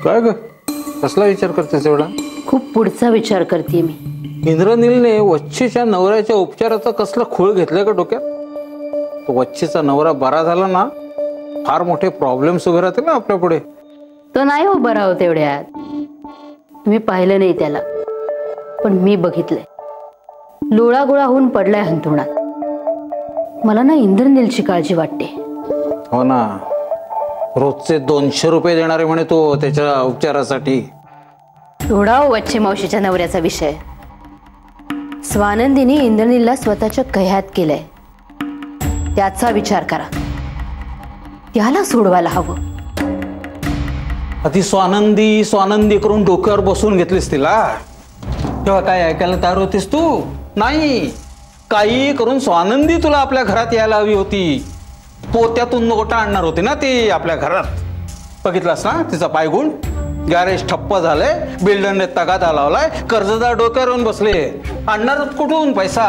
काय ग, कसला विचार करतेस एवढा? खूप पुढचा विचार करते मी. इंद्रनीलने वच्छीच्या नवऱ्याच्या उपचाराचा कसला खूळ घेतलाय का डोक्यात? तो वच्छीचा नवरा बरा झाला ना, फार मोठे प्रॉब्लेम्स उभे राहतील ना आपल्या पुढे. तो नाही हो बरा होत एवढ्यात. तुम्ही पाहिलं नाही त्याला, पण मी बघितलंय. लोळागोळा होऊन पडलाय हंतरुणात. मला ना इंद्रनीलची काळजी वाटते. हो ना, रोजचे 200 रुपये देणारे म्हणे तो त्याच्या उपचारासाठी. थोडा वच्छे मावशीच्या नवऱ्याचा विषय. स्वानंदीने इंद्रनीलला स्वतःच्या कह्यात केलंय. त्याचा विचार करा. त्याला सोडवायला हवं. आधी स्वानंदी स्वानंदी करून डोक्यावर बसवून घेतलीस तिला. तेव्हा काय ऐकायला तयार होतीस तू? नाही, काही करून स्वानंदी तुला आपल्या घरात यायला हवी होती. पोत्यातून नोटा आणणार होती ना ती आपल्या घरात. बघितलास ना तिचा पायगुण? गॅरेज ठप्प झालंय, बिल्डरने तगादा लावलाय, कर्जदार डोक्यावर येऊन बसले. आणणार कुठून पैसा?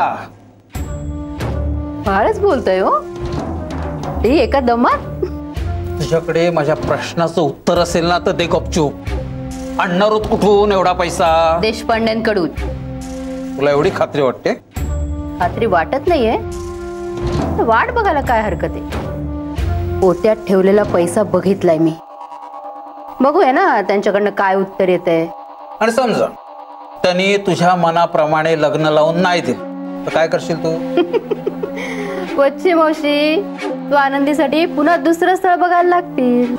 फारच बोलतोय हो ते एका दमात. तुझ्याकडे माझ्या प्रश्नाचं उत्तर असेल ना तर दे गपचूप. आणणार होत कुठून एवढा पैसा? देशपांड्यांकडून. तुला एवढी खात्री वाटते? खात्री वाटत नाहीये, वाट बघायला काय हरकत आहे. पोत्यात ठेवलेला पैसा बघितलाय मी. बघूया ना त्यांच्याकडनं काय उत्तर येतंय. आणि समजा त्यांनी तुझ्या मनाप्रमाणे लग्न लावून नाही दिलं तर काय करशील तू? वच्छी मावशी, तू आनंदीसाठी पुन्हा दुसरं स्थळ बघायला लागतील.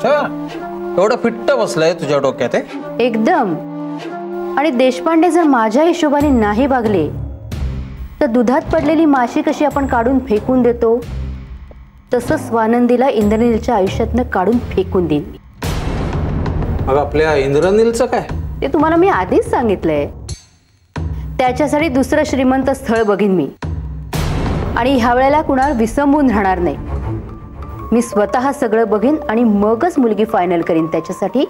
एवढं फिट्ट बसलंय तुझ्या डोक्यात आहे? एकदम. आणि देशपांडे जर माझ्या हिशोबाने नाही वागले तर दुधात पडलेली माशी कशी आपण काढून फेकून देतो, तसं स्वानंदीला इंद्रनीलच्या आयुष्यातनं काढून फेकून देईन. मग आपल्या इंद्रनीलचं काय? ते तुम्हाला मी आधीच सांगितलंय. त्याच्यासाठी दुसरं श्रीमंत स्थळ बघीन मी. आणि ह्या वेळेला कुणाला विसंबून राहणार नाही. मी स्वतः सगळं बघीन आणि मगच मुलगी फायनल करीन त्याच्यासाठी,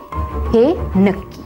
हे नक्की.